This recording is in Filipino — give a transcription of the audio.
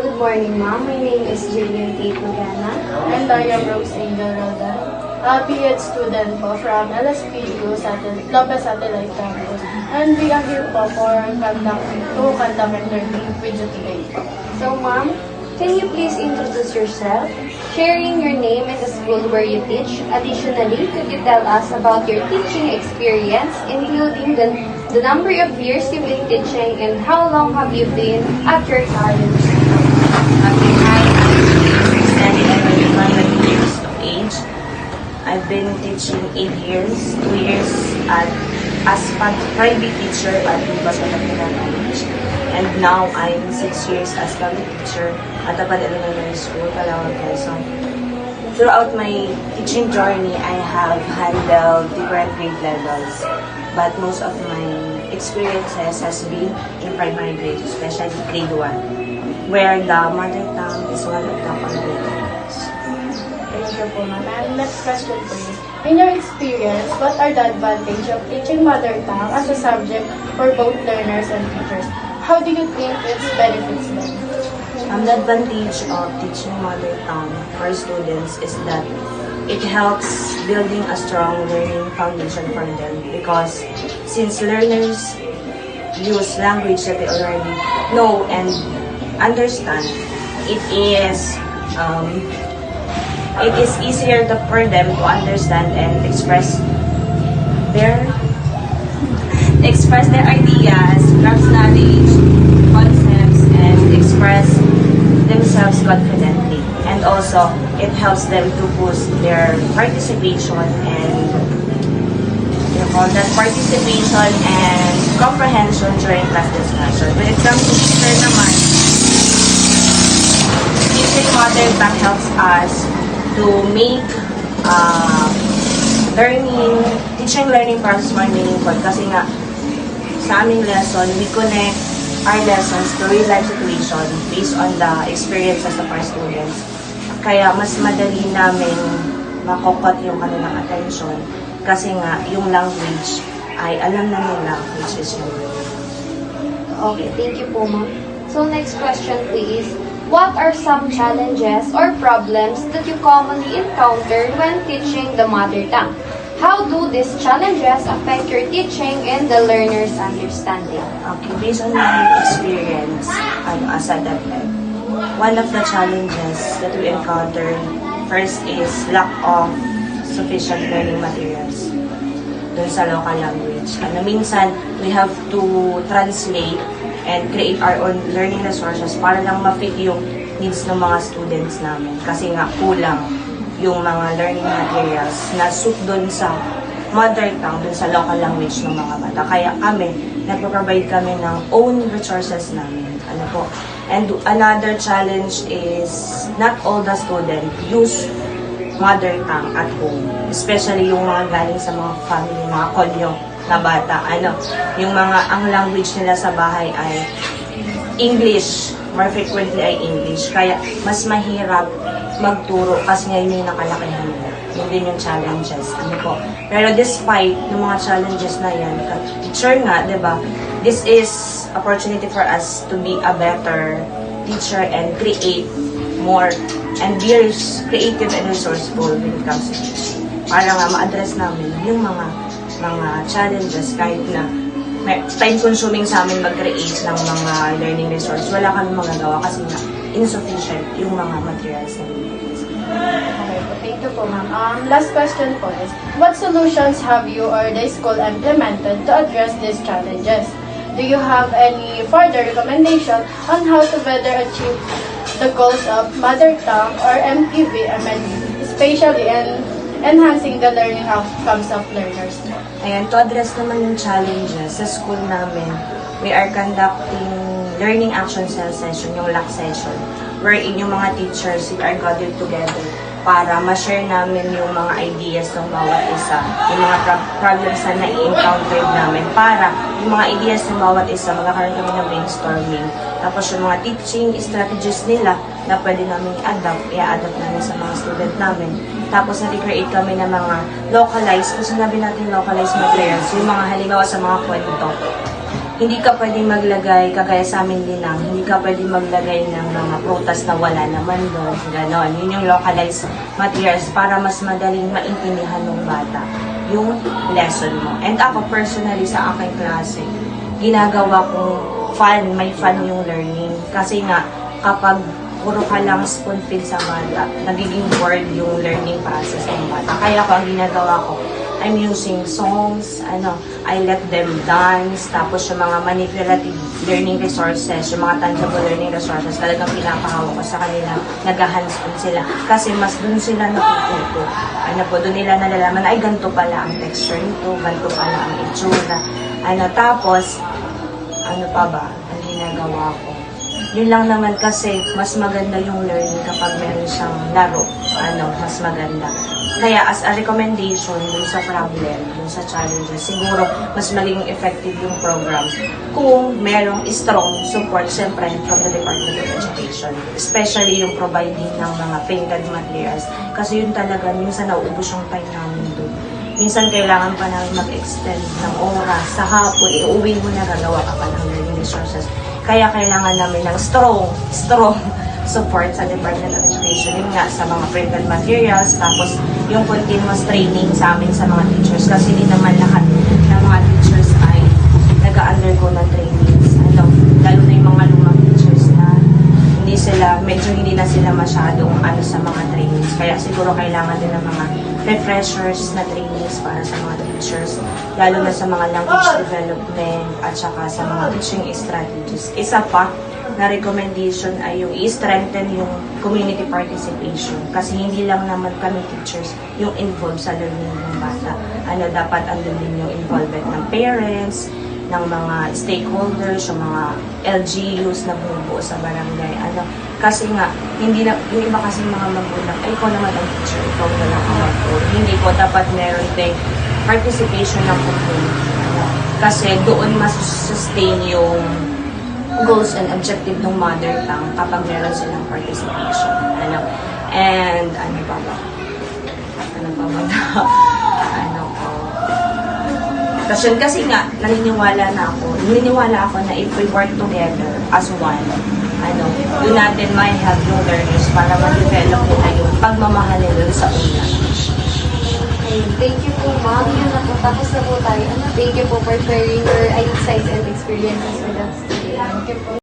good morning, ma'am. My name is Jillian Tate Magana. And I am Rose Angel Roldan, a PhD student po from LSPU Lopez Satellite Campus. And we are here po for conduct interview with you today. So, ma'am, can you please introduce yourself, sharing your name and the school where you teach? Additionally, could you tell us about your teaching experience, including the number of years you've been teaching and how long have you been at your college? Okay, hi, I'm Sandy. I'm 21 years of age. I've been teaching 8 years, 2 years as private teacher at Batanang College. And now I'm 6 years as public teacher at Tapad Elementary School, Calawag, Quezon. Throughout my teaching journey, I have handled different grade levels, but most of my experiences has been in primary grade, especially grade 1, where the mother tongue is one of the foundations. Thank you po, ma'am. And next question please. In your experience, what are the advantages of teaching mother tongue as a subject for both learners and teachers? How do you think it benefits them? The advantage of teaching mother tongue for students is that it helps building a strong learning foundation for them, because since learners use language that they already know and understand, it is easier for them to understand and express their ideas, grasp knowledge, concepts, and express themselves confidently. And also, it helps them to boost their participation and comprehension during class discussion. When it comes to teacher naman, teaching mother tongue helps us to make teaching learning process more meaningful, kasi nga sa aming lesson, we connect our lessons to real life situation based on the experiences of our students. Kaya mas madali namin makokot yung kanilang attention, kasi nga yung language ay alam na nila, which is yung Okay, thank you po, ma'am. So, next question please. What are some challenges or problems that you commonly encounter when teaching the mother tongue? How do these challenges affect your teaching and the learner's understanding? Okay, based on my experience as a DepEd, one of the challenges that we encounter first is lack of sufficient learning materials dun sa local language. Minsan, we have to translate and create our own learning resources para lang ma-fit yung needs ng mga students namin. Kasi nga, kulang yung mga learning materials na suit dun sa mother tongue, dun sa local language ng mga bata. Kaya kami, nagpo-provide kami ng own resources namin. And another challenge is not all the students use mother tongue at home. Especially yung mga galing sa mga family, mga konyo na bata. Yung mga, ang language nila sa bahay ay English. More frequently ay English. Kaya mas mahirap magturo kasi ngayon yung nakalakihan nila. Yun din yung challenges. Pero despite yung mga challenges na yan, teacher nga, diba, this is opportunity for us to be a better teacher and create more and be creative and resourceful when it comes to teaching. Para nga ma-address namin yung mga challenges kahit na time-consuming sa amin mag-create ng mga learning resource. Wala kami magagawa kasi nga insufficient yung mga materials na Okay po, thank you po, ma'am. Last question po is, what solutions have you or the school implemented to address these challenges? Do you have any further recommendation on how to better achieve the goals of mother tongue or MTV, especially in enhancing the learning outcomes of learners? Ayan, to address naman yung challenges sa school namin, we are conducting learning action cell session, yung LAC session, wherein yung mga teachers are gathered together para ma-share namin yung mga ideas ng bawat isa, yung mga problems na na-encounter namin, para yung mga ideas ng bawat isa, magkakaroon kami ng brainstorming. Tapos yung mga teaching strategies nila na pwede namin i-adapt namin sa mga student namin. Tapos nag-create kami ng mga localized, kung sinabi natin localized materials, yung mga halimbawa sa mga kwento, hindi ka pwedeng maglagay, kagaya sa amin linang, hindi ka pwedeng maglagay ng mga prutas na wala naman doon. Ganon. Yun yung localized materials para mas madaling maintindihan ng bata yung lesson mo. And ako personally sa aking klase, ginagawa kong may fun yung learning. Kasi nga, kapag puro ka lang spoon feed sa bata, nagiging bored yung learning process ng bata. Kaya ako, ang ginagawa ko, I'm using songs, I let them dance, tapos yung mga manipulative learning resources, yung mga tangible learning resources, talagang pinapahawak ko sa kanila, nag-hands-on sila. Kasi mas dun sila natututo. Doon nila nalalaman, ay ganito pala ang texture nito, ganito pala ang itsura. Tapos, ano pa ba, ang ginagawa ko? Yun lang naman kasi, mas maganda yung learning kapag meron siyang laro, mas maganda. Kaya as a recommendation dun sa problem, dun sa challenges, siguro mas magiging effective yung program kung merong strong support, siyempre, from the Department of Education. Especially yung providing ng mga printed materials. Kasi yun talaga, minsan nauubos yung time namin dun. Minsan kailangan pa namin mag-extend ng oras. Sa hapon, iuwi mo na, gagawa ka pa ng learning resources. Kaya kailangan namin ng strong support sa Department of Education. Yun nga, sa mga printed materials, tapos yung continuous training sa amin sa mga teachers. Kasi hindi naman lahat ng mga teachers ay nag-undergo ng trainings. Lalo na yung mga lumang teachers na medyo hindi na sila masyadong sa mga trainings. Kaya siguro kailangan din ng mga refreshers na trainings para sa mga teachers, lalo na sa mga language development at saka sa mga teaching strategies. Isa pa na recommendation ay yung i-strengthen yung community participation. Kasi hindi lang naman kami teachers yung involved sa learning ng bata. Dapat andun din yung involvement ng parents, ng mga stakeholders, yung mga LGUs na bumubuo sa barangay. Kasi nga, hindi na, yung iba kasi mga magulang, ay ikaw naman ang teacher, ikaw na lang ang mag-board. Hindi po dapat meron din participation ng community. Kasi doon mas-sustain yung goals and objective ng mother tongue kapag meron silang participation. And ano pa ba? Kasi nga, naniniwala ako na if we work together as one, doon natin may help yung learners para ma-develop nila yung pagmamahal nila sa una. Okay, thank you po, ma'am. Yun na po, tapos na po tayo. Thank you po for sharing your insights and experiences with us today. Thank you po.